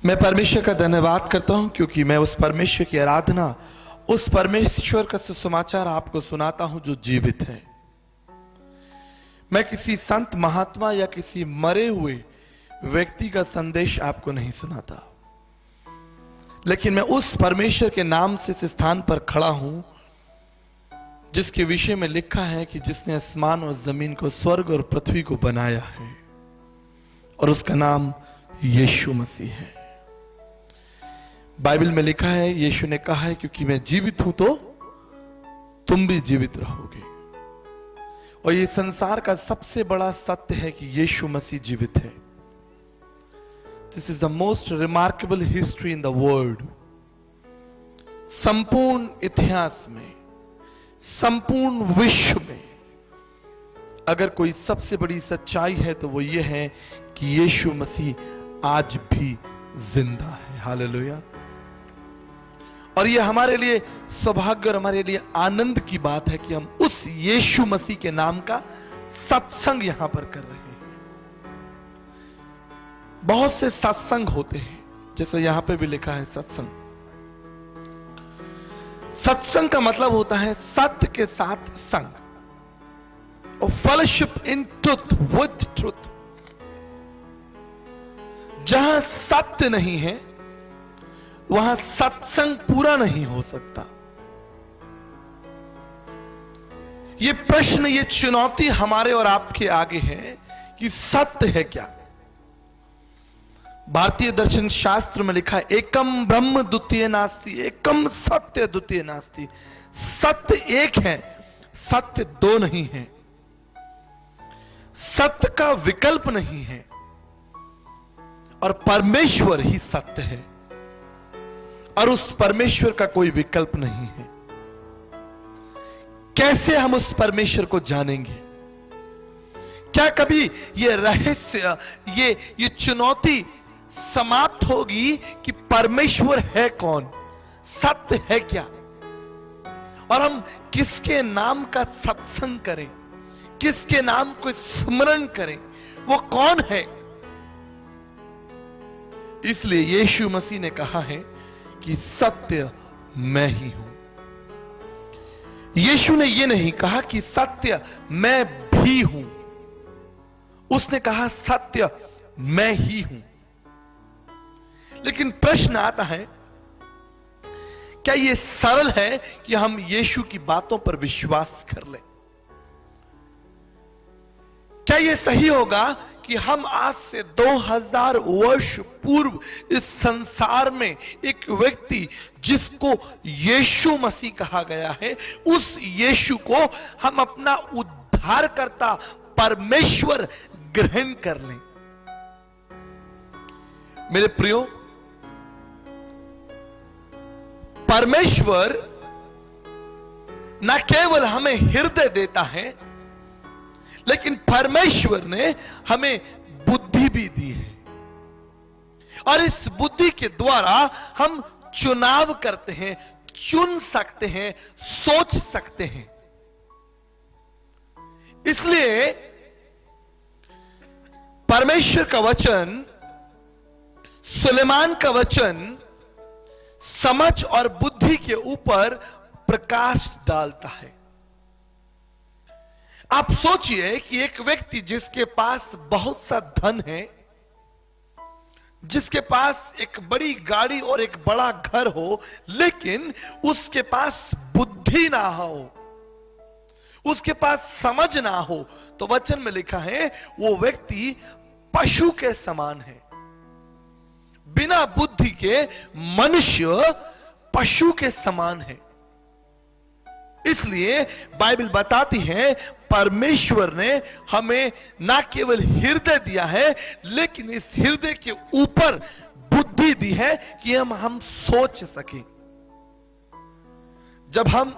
मैं परमेश्वर का धन्यवाद करता हूं क्योंकि मैं उस परमेश्वर की आराधना, उस परमेश्वर का सुसमाचार आपको सुनाता हूं जो जीवित है। मैं किसी संत महात्मा या किसी मरे हुए व्यक्ति का संदेश आपको नहीं सुनाता, लेकिन मैं उस परमेश्वर के नाम से इस स्थान पर खड़ा हूं जिसके विषय में लिखा है कि जिसने आसमान और जमीन को, स्वर्ग और पृथ्वी को बनाया है, और उसका नाम यीशु मसीह है। बाइबल में लिखा है, यीशु ने कहा है क्योंकि मैं जीवित हूं तो तुम भी जीवित रहोगे। और ये संसार का सबसे बड़ा सत्य है कि यीशु मसीह जीवित है। This is the most remarkable history in the world. संपूर्ण इतिहास में, संपूर्ण विश्व में अगर कोई सबसे बड़ी सच्चाई है तो वो ये है कि यीशु मसीह आज भी जिंदा है। हालेलुया। और ये हमारे लिए सौभाग्य और हमारे लिए आनंद की बात है कि हम उस यीशु मसीह के नाम का सत्संग यहां पर कर रहे हैं। बहुत से सत्संग होते हैं, जैसे यहां पे भी लिखा है सत्संग। सत्संग का मतलब होता है सत्य के साथ संग, और fellowship in truth with truth. जहां सत्य नहीं है वहां सत्संग पूरा नहीं हो सकता। ये प्रश्न, ये चुनौती हमारे और आपके आगे है कि सत्य है क्या। भारतीय दर्शन शास्त्र में लिखा है, एकम ब्रह्म द्वितीय नास्ति, एकम सत्य द्वितीय नास्ति। सत्य एक है, सत्य दो नहीं है। सत्य का विकल्प नहीं है, और परमेश्वर ही सत्य है, और उस परमेश्वर का कोई विकल्प नहीं है। कैसे हम उस परमेश्वर को जानेंगे? क्या कभी ये रहस्य, ये चुनौती समाप्त होगी कि परमेश्वर है कौन, सत्य है क्या, और हम किसके नाम का सत्संग करें, किसके नाम को स्मरण करें, वो कौन है? इसलिए यीशु मसीह ने कहा है कि सत्य मैं ही हूं। यीशु ने यह नहीं कहा कि सत्य मैं भी हूं, उसने कहा सत्य मैं ही हूं। लेकिन प्रश्न आता है, क्या यह सरल है कि हम यीशु की बातों पर विश्वास कर लें? क्या यह सही होगा कि हम आज से 2000 वर्ष पूर्व इस संसार में एक व्यक्ति जिसको यीशु मसीह कहा गया है, उस यीशु को हम अपना उद्धारकर्ता परमेश्वर ग्रहण कर लें? मेरे प्रियो, परमेश्वर न केवल हमें हृदय देता है, लेकिन परमेश्वर ने हमें बुद्धि भी दी है, और इस बुद्धि के द्वारा हम चुनाव करते हैं, चुन सकते हैं, सोच सकते हैं। इसलिए परमेश्वर का वचन, सुलेमान का वचन समझ और बुद्धि के ऊपर प्रकाश डालता है। आप सोचिए कि एक व्यक्ति जिसके पास बहुत सा धन है, जिसके पास एक बड़ी गाड़ी और एक बड़ा घर हो, लेकिन उसके पास बुद्धि ना हो, उसके पास समझ ना हो, तो वचन में लिखा है वो व्यक्ति पशु के समान है। बिना बुद्धि के मनुष्य पशु के समान है। इसलिए बाइबल बताती है परमेश्वर ने हमें ना केवल हृदय दिया है, लेकिन इस हृदय के ऊपर बुद्धि दी है कि हम सोच सकें। जब हम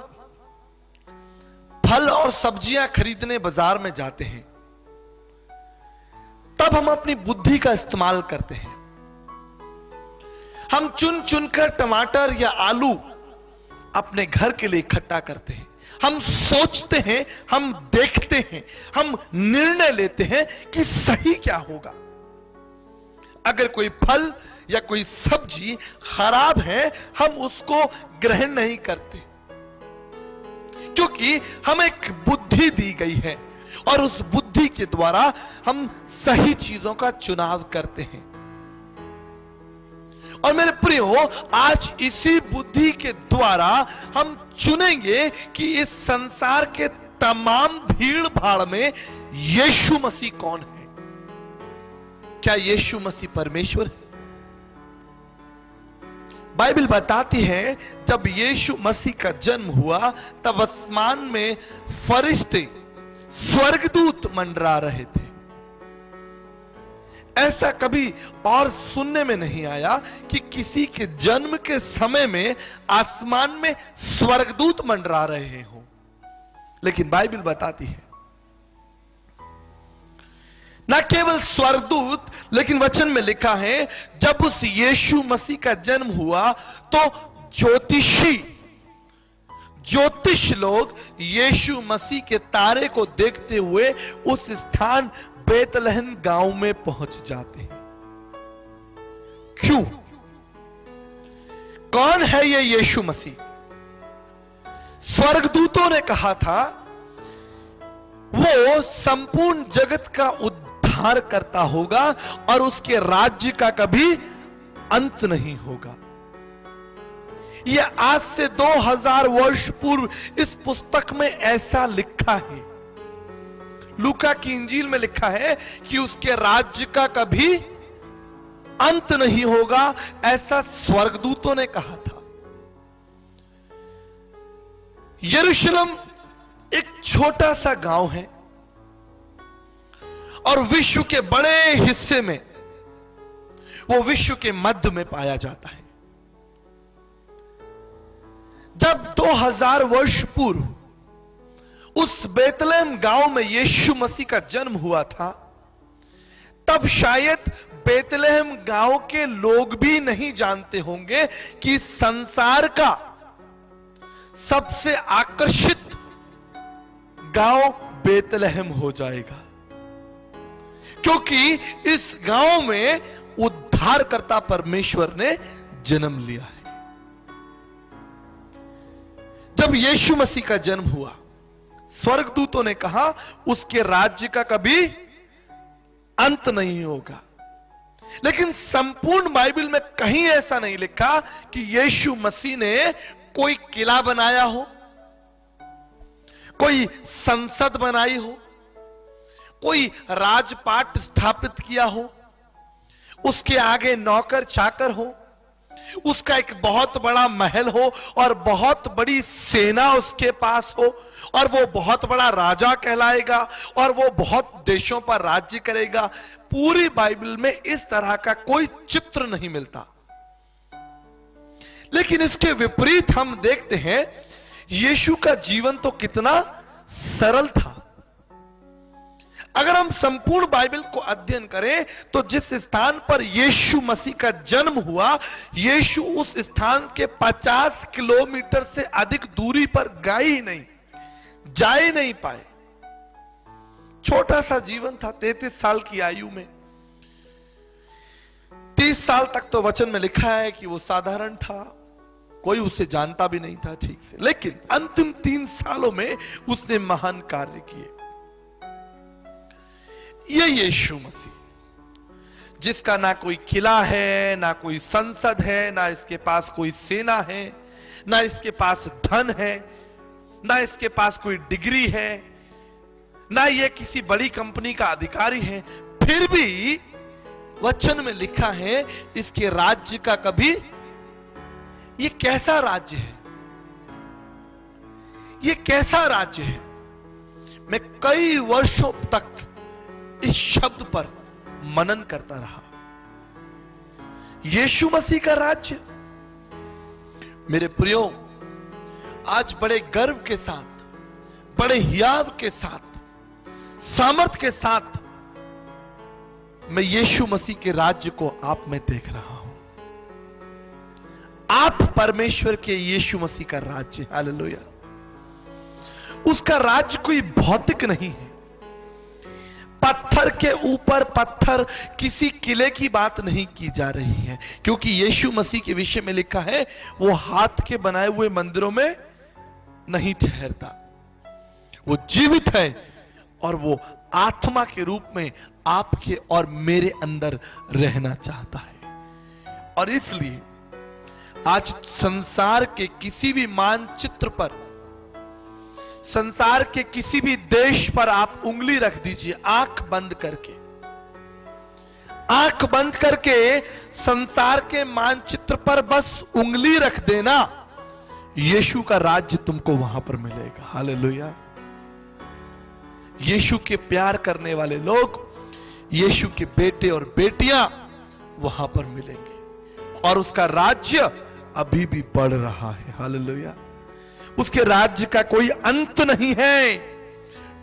फल और सब्जियां खरीदने बाजार में जाते हैं, तब हम अपनी बुद्धि का इस्तेमाल करते हैं। हम चुन चुनकर टमाटर या आलू अपने घर के लिए इकट्ठा करते हैं। हम सोचते हैं, हम देखते हैं, हम निर्णय लेते हैं कि सही क्या होगा। अगर कोई फल या कोई सब्जी खराब है, हम उसको ग्रहण नहीं करते, क्योंकि हमें एक बुद्धि दी गई है और उस बुद्धि के द्वारा हम सही चीजों का चुनाव करते हैं। और मेरे प्रियो, आज इसी बुद्धि के द्वारा हम चुनेंगे कि इस संसार के तमाम भीड़ भाड़ में यीशु मसीह कौन है। क्या यीशु मसीह परमेश्वर है? बाइबल बताती है जब यीशु मसीह का जन्म हुआ तब आसमान में फरिश्ते, स्वर्गदूत मंडरा रहे थे। ऐसा कभी और सुनने में नहीं आया कि किसी के जन्म के समय में आसमान में स्वर्गदूत मंडरा रहे हों, लेकिन बाइबल बताती है ना केवल स्वर्गदूत, लेकिन वचन में लिखा है जब उस यीशु मसीह का जन्म हुआ तो ज्योतिष लोग यीशु मसीह के तारे को देखते हुए उस स्थान बेतलहम गांव में पहुंच जाते हैं। क्यों? कौन है ये यीशु मसीह? स्वर्गदूतों ने कहा था वो संपूर्ण जगत का उद्धार करता होगा और उसके राज्य का कभी अंत नहीं होगा। यह आज से 2000 वर्ष पूर्व इस पुस्तक में ऐसा लिखा है। लूका की इंजील में लिखा है कि उसके राज्य का कभी अंत नहीं होगा, ऐसा स्वर्गदूतों ने कहा था। यरूशलेम एक छोटा सा गांव है और विश्व के बड़े हिस्से में वो विश्व के मध्य में पाया जाता है। जब 2000 वर्ष पूर्व उस बेतलहम गांव में यीशु मसीह का जन्म हुआ था, तब शायद बेतलहम गांव के लोग भी नहीं जानते होंगे कि संसार का सबसे आकर्षित गांव बेतलहम हो जाएगा, क्योंकि इस गांव में उद्धारकर्ता परमेश्वर ने जन्म लिया है। जब यीशु मसीह का जन्म हुआ, स्वर्गदूतों ने कहा उसके राज्य का कभी अंत नहीं होगा, लेकिन संपूर्ण बाइबल में कहीं ऐसा नहीं लिखा कि यीशु मसीह ने कोई किला बनाया हो, कोई संसद बनाई हो, कोई राजपाट स्थापित किया हो, उसके आगे नौकर चाकर हो, उसका एक बहुत बड़ा महल हो और बहुत बड़ी सेना उसके पास हो और वो बहुत बड़ा राजा कहलाएगा और वो बहुत देशों पर राज्य करेगा। पूरी बाइबल में इस तरह का कोई चित्र नहीं मिलता। लेकिन इसके विपरीत हम देखते हैं यीशु का जीवन तो कितना सरल था। अगर हम संपूर्ण बाइबल को अध्ययन करें तो जिस स्थान पर यीशु मसीह का जन्म हुआ, यीशु उस स्थान के 50 किलोमीटर से अधिक दूरी पर गए ही नहीं, जा ही नहीं पाए। छोटा सा जीवन था, 33 साल की आयु में। 30 साल तक तो वचन में लिखा है कि वो साधारण था, कोई उसे जानता भी नहीं था ठीक से, लेकिन अंतिम 3 सालों में उसने महान कार्य किए। ये यीशु मसीह, जिसका ना कोई किला है, ना कोई संसद है, ना इसके पास कोई सेना है, ना इसके पास धन है, ना इसके पास कोई डिग्री है, ना ये किसी बड़ी कंपनी का अधिकारी है, फिर भी वचन में लिखा है इसके राज्य का कभी, ये कैसा राज्य है, ये कैसा राज्य है। मैं कई वर्षों तक इस शब्द पर मनन करता रहा। यीशु मसीह का राज्य। मेरे प्रियो, आज बड़े गर्व के साथ, बड़े हियाव के साथ, सामर्थ के साथ मैं यीशु मसीह के राज्य को आप में देख रहा हूं। आप परमेश्वर के यीशु मसीह का राज्य, हालेलुया। उसका राज्य कोई भौतिक नहीं है, पत्थर के ऊपर पत्थर, किसी किले की बात नहीं की जा रही है, क्योंकि यीशु मसीह के विषय में लिखा है वो हाथ के बनाए हुए मंदिरों में नहीं ठहरता, वो जीवित है और वो आत्मा के रूप में आपके और मेरे अंदर रहना चाहता है। और इसलिए आज संसार के किसी भी मानचित्र पर, संसार के किसी भी देश पर आप उंगली रख दीजिए, आंख बंद करके संसार के मानचित्र पर बस उंगली रख देना, यीशु का राज्य तुमको वहां पर मिलेगा। हालेलुया। यीशु के प्यार करने वाले लोग, यीशु के बेटे और बेटियां वहां पर मिलेंगे और उसका राज्य अभी भी बढ़ रहा है। हालेलुया। उसके राज्य का कोई अंत नहीं है।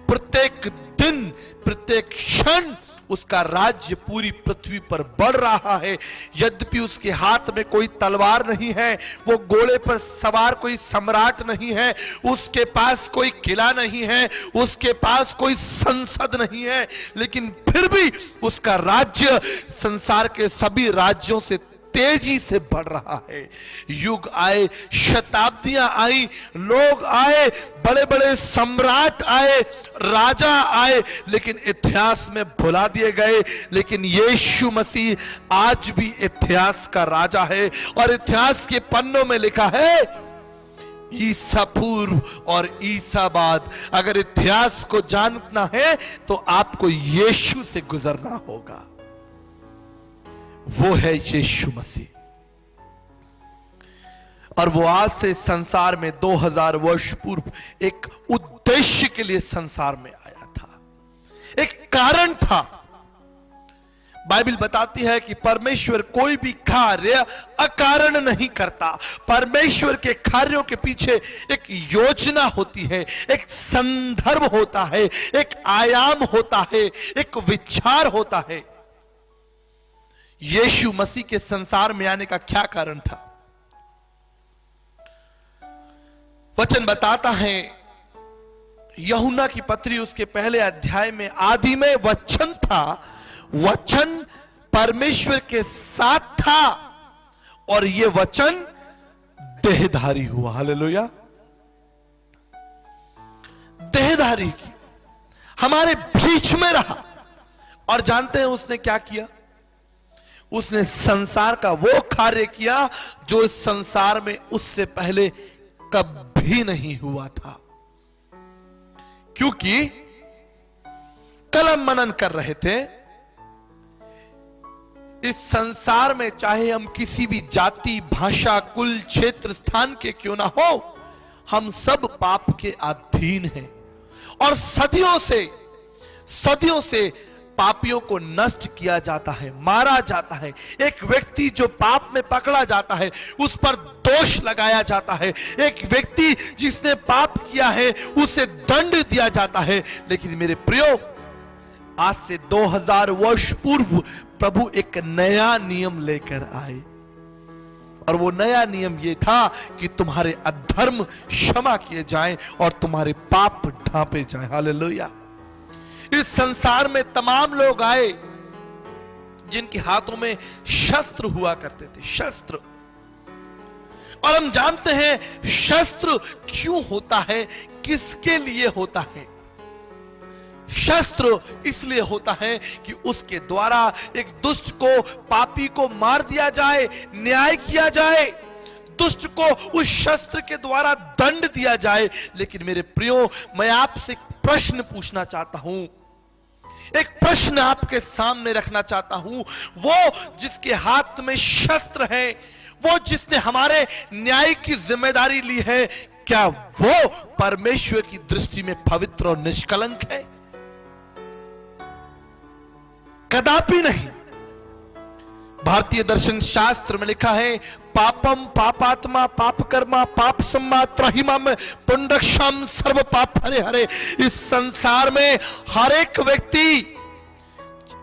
प्रत्येक दिन, प्रत्येक क्षण उसका राज्य पूरी पृथ्वी पर बढ़ रहा है। यद्यपि उसके हाथ में कोई तलवार नहीं है, वो घोड़े पर सवार कोई सम्राट नहीं है, उसके पास कोई किला नहीं है, उसके पास कोई संसद नहीं है, लेकिन फिर भी उसका राज्य संसार के सभी राज्यों से तेजी से बढ़ रहा है। युग आए, शताब्दियां आई, लोग आए, बड़े बड़े सम्राट आए, राजा आए, लेकिन इतिहास में भुला दिए गए। लेकिन यीशु मसीह आज भी इतिहास का राजा है और इतिहास के पन्नों में लिखा है ईसा पूर्व और ईसा बाद। अगर इतिहास को जानना है तो आपको यीशु से गुजरना होगा। वो है यीशु मसीह और वो आज से संसार में 2000 वर्ष पूर्व एक उद्देश्य के लिए संसार में आया था, एक कारण था। बाइबल बताती है कि परमेश्वर कोई भी कार्य अकारण नहीं करता। परमेश्वर के कार्यों के पीछे एक योजना होती है, एक संदर्भ होता है, एक आयाम होता है, एक विचार होता है। यीशु मसीह के संसार में आने का क्या कारण था? वचन बताता है, यूहन्ना की पत्री उसके पहले अध्याय में, आदि में वचन था, वचन परमेश्वर के साथ था और यह वचन देहधारी हुआ। हालेलुया। देहधारी की, हमारे बीच में रहा। और जानते हैं उसने क्या किया? उसने संसार का वो कार्य किया जो इस संसार में उससे पहले कभी नहीं हुआ था। क्योंकि कल हम मनन कर रहे थे, इस संसार में चाहे हम किसी भी जाति, भाषा, कुल, क्षेत्र, स्थान के क्यों ना हो, हम सब पाप के अधीन हैं और सदियों से पापियों को नष्ट किया जाता है, मारा जाता है। एक व्यक्ति जो पाप में पकड़ा जाता है उस पर दोष लगाया जाता है। एक व्यक्ति जिसने पाप किया है उसे दंड दिया जाता है। लेकिन मेरे प्रियो, आज से 2000 वर्ष पूर्व प्रभु एक नया नियम लेकर आए और वो नया नियम ये था कि तुम्हारे अधर्म क्षमा किए जाएं और तुम्हारे पाप ढांपे जाएं। हालेलुया। इस संसार में तमाम लोग आए जिनके हाथों में शस्त्र हुआ करते थे, शस्त्र। और हम जानते हैं शस्त्र क्यों होता है, किसके लिए होता है। शस्त्र इसलिए होता है कि उसके द्वारा एक दुष्ट को, पापी को मार दिया जाए, न्याय किया जाए, दुष्ट को उस शस्त्र के द्वारा दंड दिया जाए। लेकिन मेरे प्रियो, मैं आपसे एक प्रश्न पूछना चाहता हूं, एक प्रश्न आपके सामने रखना चाहता हूं। वो जिसके हाथ में शस्त्र है, वो जिसने हमारे न्याय की जिम्मेदारी ली है, क्या वो परमेश्वर की दृष्टि में पवित्र और निष्कलंक है? कदापि नहीं। भारतीय दर्शन शास्त्र में लिखा है, पापम पापात्मा पाप कर्मा पाप सम्मात्रहिमम पुंडक्षम सर्व पाप हरे हरे। इस संसार में हर एक व्यक्ति,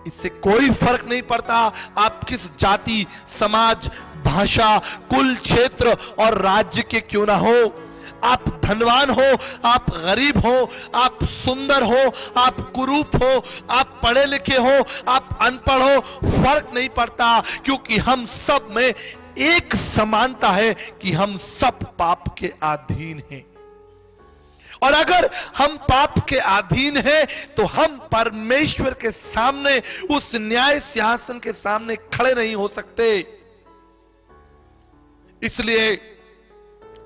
इससे कोई फर्क नहीं पड़ता आप किस जाति, समाज, भाषा, कुल, क्षेत्र और राज्य के क्यों ना हो, आप धनवान हो, आप गरीब हो, आप सुंदर हो, आप कुरूप हो, आप पढ़े लिखे हो, आप अनपढ़ हो, फर्क नहीं पड़ता, क्योंकि हम सब में एक समानता है कि हम सब पाप के अधीन हैं। और अगर हम पाप के अधीन हैं तो हम परमेश्वर के सामने, उस न्याय सिंहासन के सामने खड़े नहीं हो सकते। इसलिए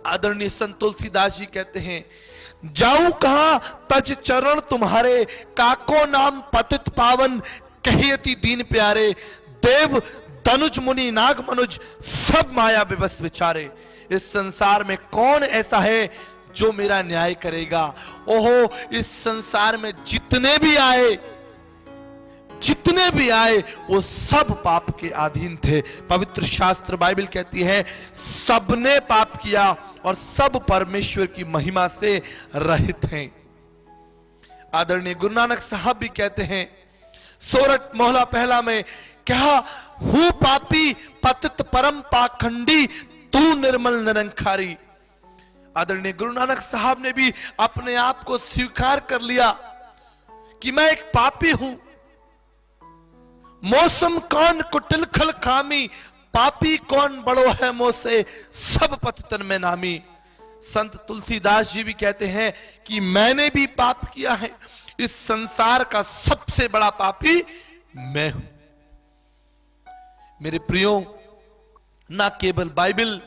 आदरणीय संत तुलसीदास जी कहते हैं, जाऊं कहां तज चरण तुम्हारे, काको नाम पतित पावन, कहियति दीन प्यारे, देव धनुज मुनि नाग मनुज, सब माया विवश विचारे। इस संसार में कौन ऐसा है जो मेरा न्याय करेगा? ओहो, इस संसार में जितने भी आए वो सब पाप के अधीन थे। पवित्र शास्त्र बाइबल कहती है सबने पाप किया और सब परमेश्वर की महिमा से रहित हैं। आदरणीय गुरु नानक साहब भी कहते हैं सोरठ मोहला पहला में, क्या हूं पापी पतित परम पाखंडी, तू निर्मल निरंकारी। आदरणीय गुरु नानक साहब ने भी अपने आप को स्वीकार कर लिया कि मैं एक पापी हूं। मौसम कौन कुटिल खल खामी, पापी कौन बड़ो है मोसे, सब पतितन में नामी। संत तुलसीदास जी भी कहते हैं कि मैंने भी पाप किया है, इस संसार का सबसे बड़ा पापी मैं हूं। मेरे प्रियो, ना केवल बाइबल,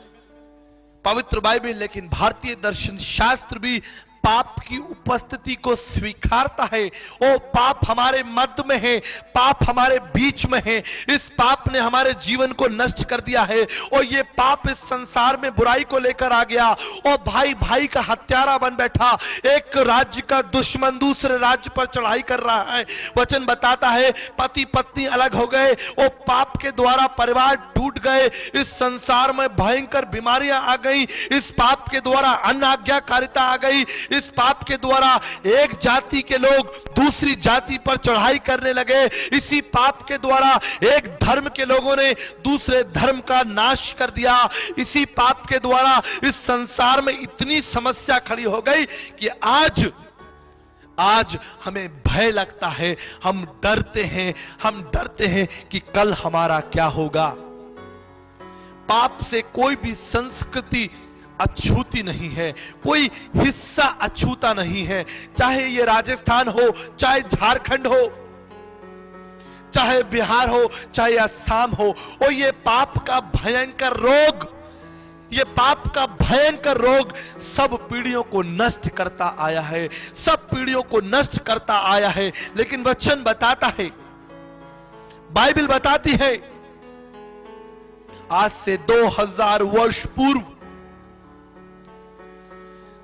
पवित्र बाइबल, लेकिन भारतीय दर्शन शास्त्र भी पाप की उपस्थिति को स्वीकारता है। ओ पाप हमारे मध्य में है, पाप हमारे बीच में है, इस पाप ने हमारे जीवन को नष्ट कर दिया है। और ये पाप इस संसार में बुराई को लेकर आ गया। और भाई भाई का हत्यारा बन बैठा, एक राज्य का दुश्मन दूसरे राज्य पर चढ़ाई कर रहा है। वचन बताता है पति पत्नी अलग हो गए, और पाप के द्वारा परिवार टूट गए। इस संसार में भयंकर बीमारियां आ गई, इस पाप के द्वारा अनाज्ञाकारिता आ गई, इस पाप के द्वारा एक जाति के लोग दूसरी जाति पर चढ़ाई करने लगे। इसी पाप के द्वारा एक धर्म के लोगों ने दूसरे धर्म का नाश कर दिया। इसी पाप के द्वारा इस संसार में इतनी समस्या खड़ी हो गई कि आज हमें भय लगता है, हम डरते हैं कि कल हमारा क्या होगा। पाप से कोई भी संस्कृति अछूती नहीं है, कोई हिस्सा अछूता नहीं है। चाहे ये राजस्थान हो, चाहे झारखंड हो, चाहे बिहार हो, चाहे असम हो। और ये पाप का भयंकर रोग सब पीढ़ियों को नष्ट करता आया है, सब पीढ़ियों को नष्ट करता आया है। लेकिन वचन बताता है, बाइबल बताती है, आज से 2000 वर्ष पूर्व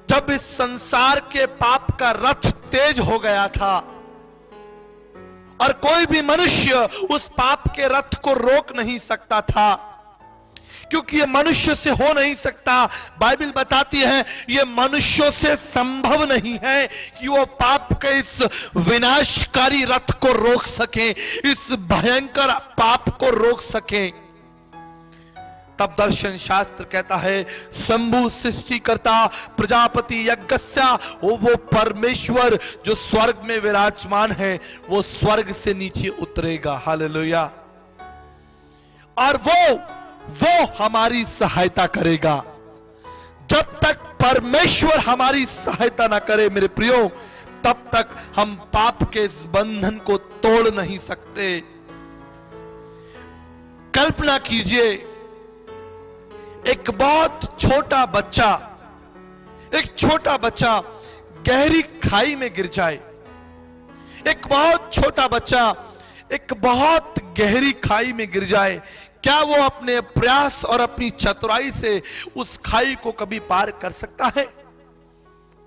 जब इस संसार के पाप का रथ तेज हो गया था और कोई भी मनुष्य उस पाप के रथ को रोक नहीं सकता था, क्योंकि ये मनुष्य से हो नहीं सकता। बाइबल बताती है ये मनुष्यों से संभव नहीं है कि वो पाप के इस विनाशकारी रथ को रोक सके, इस भयंकर पाप को रोक सके। तब दर्शन शास्त्र कहता है शंभु सृष्टिकर्ता प्रजापति यज्ञस्या, वो परमेश्वर जो स्वर्ग में विराजमान है वो स्वर्ग से नीचे उतरेगा। हालेलुया। और वो हमारी सहायता करेगा। जब तक परमेश्वर हमारी सहायता ना करे मेरे प्रियो, तब तक हम पाप के इस बंधन को तोड़ नहीं सकते। कल्पना कीजिए एक बहुत छोटा बच्चा गहरी खाई में गिर जाए। एक बहुत छोटा बच्चा एक बहुत गहरी खाई में गिर जाए, क्या वो अपने प्रयास और अपनी चतुराई से उस खाई को कभी पार कर सकता है?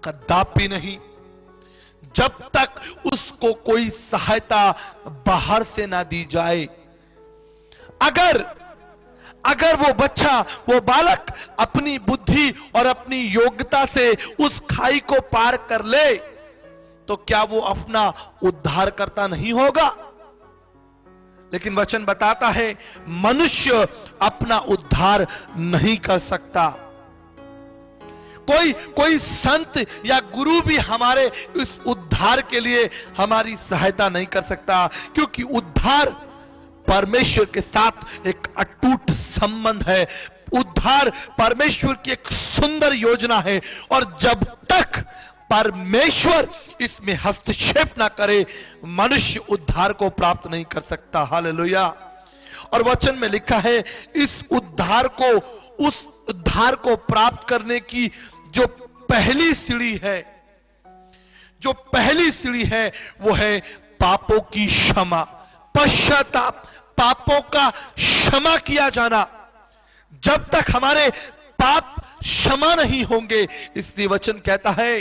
कदापि नहीं, जब तक उसको कोई सहायता बाहर से ना दी जाए। अगर वो बच्चा, वो बालक अपनी बुद्धि और अपनी योग्यता से उस खाई को पार कर ले, तो क्या वो अपना उद्धार करता नहीं होगा? लेकिन वचन बताता है मनुष्य अपना उद्धार नहीं कर सकता। कोई कोई संत या गुरु भी हमारे इस उद्धार के लिए हमारी सहायता नहीं कर सकता, क्योंकि उद्धार परमेश्वर के साथ एक अटूट संबंध है। उद्धार परमेश्वर की एक सुंदर योजना है, और जब तक परमेश्वर इसमें हस्तक्षेप ना करे, मनुष्य उद्धार को प्राप्त नहीं कर सकता। हालेलुया। और वचन में लिखा है, इस उद्धार को, उस उद्धार को प्राप्त करने की जो पहली सीढ़ी है, जो पहली सीढ़ी है, वो है पापों की क्षमा, पश्चाताप, पापों का क्षमा किया जाना। जब तक हमारे पाप क्षमा नहीं होंगे, इसलिए वचन कहता है,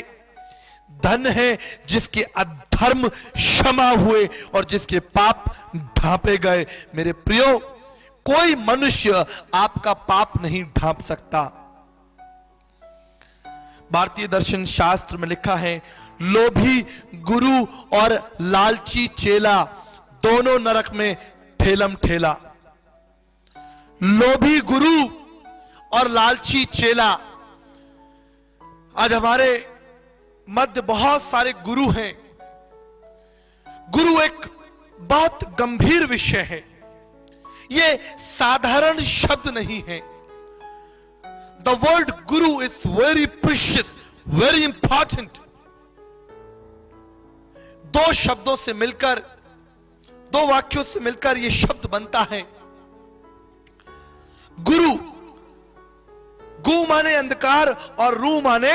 धन है जिसके अधर्म क्षमा हुए और जिसके पाप ढांपे गए। मेरे प्रियो, कोई मनुष्य आपका पाप नहीं ढांप सकता। भारतीय दर्शन शास्त्र में लिखा है, लोभी गुरु और लालची चेला दोनों नरक में ठेलम ठेला। लोभी गुरु और लालची चेला। आज हमारे मध्य बहुत सारे गुरु हैं। गुरु एक बहुत गंभीर विषय है, ये साधारण शब्द नहीं है। The word Guru is very precious, very important. दो शब्दों से मिलकर, दो वाक्यों से मिलकर यह शब्द बनता है गुरु। गु माने अंधकार और रू माने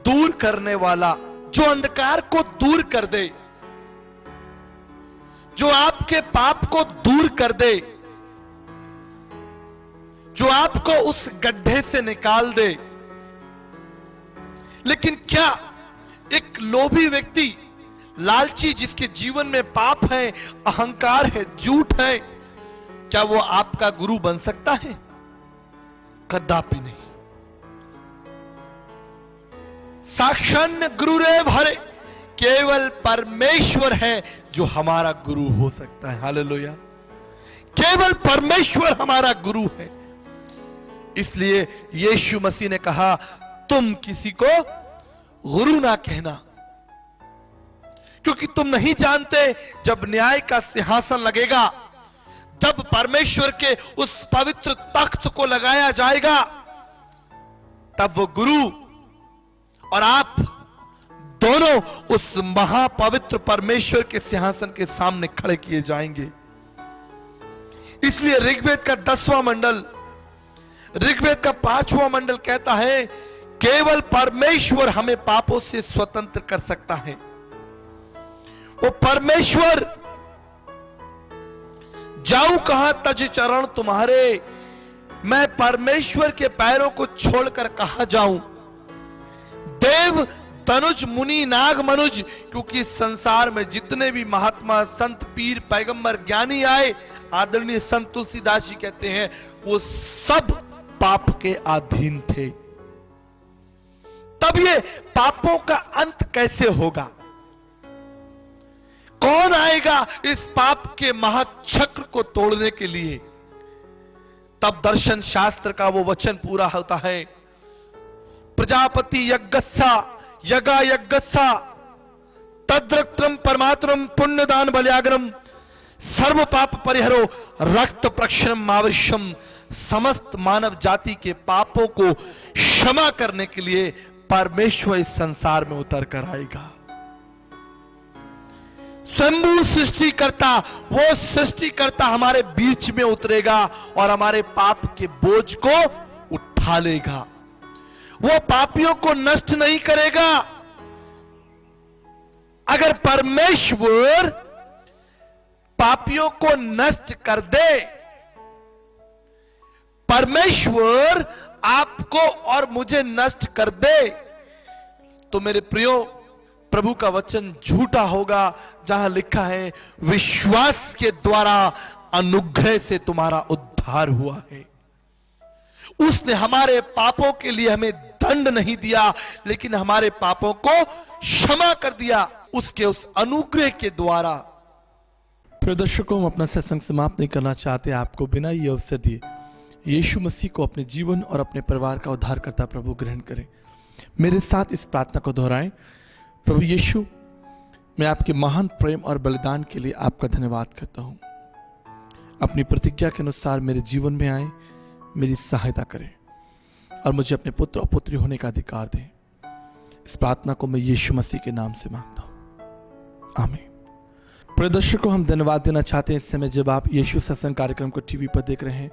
दूर करने वाला, जो अंधकार को दूर कर दे, जो आपके पाप को दूर कर दे, जो आपको उस गड्ढे से निकाल दे। लेकिन क्या एक लोभी व्यक्ति, लालची, जिसके जीवन में पाप है, अहंकार है, झूठ है, क्या वो आपका गुरु बन सकता है? कदापि नहीं। साक्षात गुरुरेव हरे, केवल परमेश्वर है जो हमारा गुरु हो सकता है। हालेलुया। केवल परमेश्वर हमारा गुरु है। इसलिए यीशु मसीह ने कहा, तुम किसी को गुरु ना कहना, क्योंकि तुम नहीं जानते जब न्याय का सिंहासन लगेगा, जब परमेश्वर के उस पवित्र तख्त को लगाया जाएगा, तब वो गुरु और आप दोनों उस महापवित्र परमेश्वर के सिंहासन के सामने खड़े किए जाएंगे। इसलिए ऋग्वेद का 10वां मंडल, ऋग्वेद का 5वां मंडल कहता है, केवल परमेश्वर हमें पापों से स्वतंत्र कर सकता है। वो परमेश्वर, जाऊं कहां तज चरण तुम्हारे, मैं परमेश्वर के पैरों को छोड़कर कहां जाऊं। देव, तनुज, मुनि, नाग, मनुज, क्योंकि इस संसार में जितने भी महात्मा, संत, पीर, पैगंबर, ज्ञानी आए, आदरणीय संत तुलसीदास जी कहते हैं, वो सब पाप के अधीन थे। तब ये पापों का अंत कैसे होगा? कौन आएगा इस पाप के महाचक्र को तोड़ने के लिए? तब दर्शन शास्त्र का वो वचन पूरा होता है, प्रजापति यज्ञस्सा यगा यज्ञस्सा तद्रक्तम परमात्रम पुण्यदान बल्याग्रम सर्व पाप परिहरो रक्त प्रक्षणम आवश्यम। समस्त मानव जाति के पापों को क्षमा करने के लिए परमेश्वर इस संसार में उतर कर आएगा। स्वयं सृष्टिकर्ता, वो सृष्टिकर्ता हमारे बीच में उतरेगा और हमारे पाप के बोझ को उठा लेगा। वो पापियों को नष्ट नहीं करेगा। अगर परमेश्वर पापियों को नष्ट कर दे, परमेश्वर आपको और मुझे नष्ट कर दे, तो मेरे प्रियो, प्रभु का वचन झूठा होगा जहां लिखा है, विश्वास के द्वारा अनुग्रह से तुम्हारा उद्धार हुआ है। उसने हमारे पापों के लिए हमें दंड नहीं दिया, लेकिन हमारे पापों को क्षमा कर दिया उसके उस अनुग्रह के द्वारा। प्रिय दर्शकों, हम अपना सत्संग समाप्त नहीं करना चाहते आपको बिना ये अवसर दिए यीशु मसीह को अपने जीवन और अपने परिवार का उद्धारकर्ता प्रभु ग्रहण करें। मेरे साथ इस प्रार्थना को दोहराएं। प्रभु यीशु, मैं आपके महान प्रेम और बलिदान के लिए आपका धन्यवाद करता हूं। अपनी प्रतिज्ञा के अनुसार मेरे जीवन में आए, मेरी सहायता करें और मुझे अपने पुत्र और पुत्री होने का अधिकार दें। इस प्रार्थना को मैं यीशु मसीह के नाम से मांगता हूं, आमीन। प्रिय दर्शकों, हम धन्यवाद देना चाहते हैं इस समय जब आप यीशु सत्संग कार्यक्रम को टीवी पर देख रहे हैं।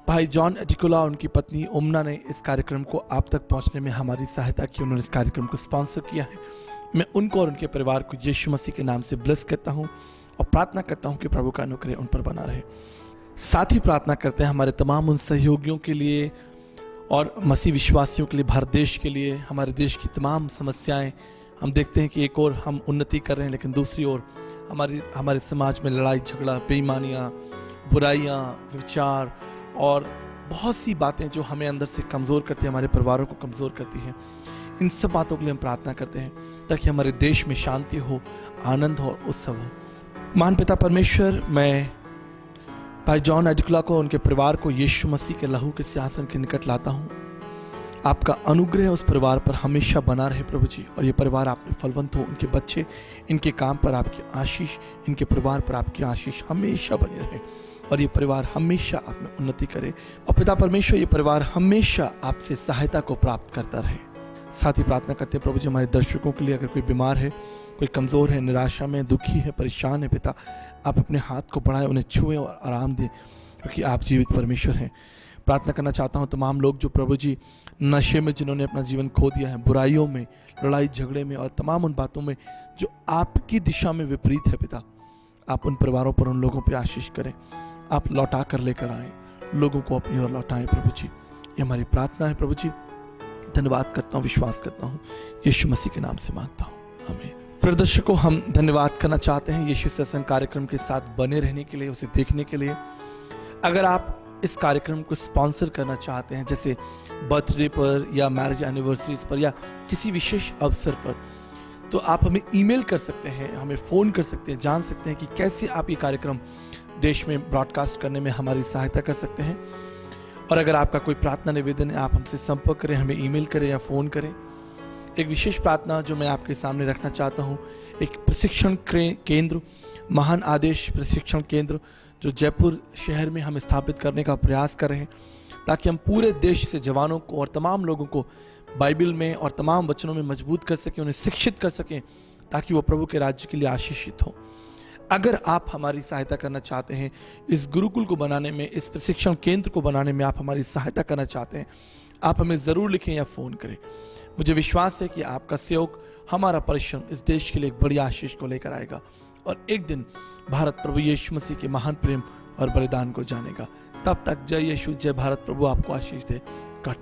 भाई जॉन एटिकुला और उनकी पत्नी ओमना ने इस कार्यक्रम को आप तक पहुंचने में हमारी सहायता की। उन्होंने इस कार्यक्रम को स्पॉन्सर किया है। मैं उनको और उनके परिवार को यीशु मसीह के नाम से ब्लेस करता हूं और प्रार्थना करता हूं कि प्रभु का अनुग्रह उन पर बना रहे। साथ ही प्रार्थना करते हैं हमारे तमाम उन सहयोगियों के लिए और मसीह विश्वासियों के लिए, भारत देश के लिए। हमारे देश की तमाम समस्याएं हम देखते हैं कि एक और हम उन्नति कर रहे हैं, लेकिन दूसरी ओर हमारे समाज में लड़ाई झगड़ा, बेईमानियाँ, बुराइयाँ, विचार और बहुत सी बातें जो हमें अंदर से कमज़ोर करती हैं, हमारे परिवारों को कमज़ोर करती हैं। इन सब बातों के लिए हम प्रार्थना करते हैं ताकि हमारे देश में शांति हो, आनंद हो, उत्सव हो। महान पिता परमेश्वर, मैं भाई जॉन एटिकुला को, उनके परिवार को यीशु मसीह के लहू के सिंहासन के निकट लाता हूँ। आपका अनुग्रह उस परिवार पर हमेशा बना रहे प्रभु जी, और ये परिवार आप में फलवंत हो। उनके बच्चे, इनके काम पर आपकी आशीष, इनके परिवार पर आपकी आशीष हमेशा बनी रहे और ये परिवार हमेशा आप में उन्नति करे। और पिता परमेश्वर, ये परिवार हमेशा आपसे सहायता को प्राप्त करता रहे। साथ ही प्रार्थना करते हैं प्रभु जी हमारे दर्शकों के लिए, अगर कोई बीमार है, कोई कमज़ोर है, निराशा में, दुखी है, परेशान है, पिता आप अपने हाथ को बढ़ाएं, उन्हें छुएं और आराम दें, क्योंकि आप जीवित परमेश्वर हैं। प्रार्थना करना चाहता हूँ तमाम लोग जो प्रभु जी नशे में, जिन्होंने अपना जीवन खो दिया है, बुराइयों में, लड़ाई झगड़े में और तमाम उन बातों में जो आपकी दिशा में विपरीत है, पिता आप उन परिवारों पर, उन लोगों पर आशीष करें। आप लौटा कर लेकर आए, लोगों को अपनी ओर लौटाएं प्रभु जी। ये हमारी प्रार्थना है प्रभु जी। धन्यवाद करता हूँ, विश्वास करता हूँ, यीशु मसीह के नाम से मांगता हूँ, आमीन। प्रिय दर्शकों, हम धन्यवाद करना चाहते हैं यीशु सत्संग कार्यक्रम के साथ बने रहने के लिए, उसे देखने के लिए। अगर आप इस कार्यक्रम को स्पॉन्सर करना चाहते हैं, जैसे बर्थडे पर या मैरिज एनिवर्सरीज पर या किसी विशेष अवसर पर, तो आप हमें ईमेल कर सकते हैं, हमें फ़ोन कर सकते हैं, जान सकते हैं कि कैसे आप ये कार्यक्रम देश में ब्रॉडकास्ट करने में हमारी सहायता कर सकते हैं। और अगर आपका कोई प्रार्थना निवेदन है, आप हमसे संपर्क करें, हमें ईमेल करें या फ़ोन करें। एक विशेष प्रार्थना जो मैं आपके सामने रखना चाहता हूँ, एक प्रशिक्षण केंद्र, महान आदेश प्रशिक्षण केंद्र जो जयपुर शहर में हम स्थापित करने का प्रयास कर रहे हैं, ताकि हम पूरे देश से जवानों को और तमाम लोगों को बाइबल में और तमाम वचनों में मजबूत कर सकें, उन्हें शिक्षित कर सकें, ताकि वो प्रभु के राज्य के लिए आशीषित हो। अगर आप हमारी सहायता करना चाहते हैं, इस गुरुकुल को बनाने में, इस प्रशिक्षण केंद्र को बनाने में आप हमारी सहायता करना चाहते हैं, आप हमें ज़रूर लिखें या फ़ोन करें। मुझे विश्वास है कि आपका सहयोग, हमारा परिश्रम इस देश के लिए एक बड़ी आशीष को लेकर आएगा और एक दिन भारत प्रभु यीशु मसीह के महान प्रेम और बलिदान को जानेगा। तब तक जय यीशु, जय भारत। प्रभु आपको आशीष दे। God bless.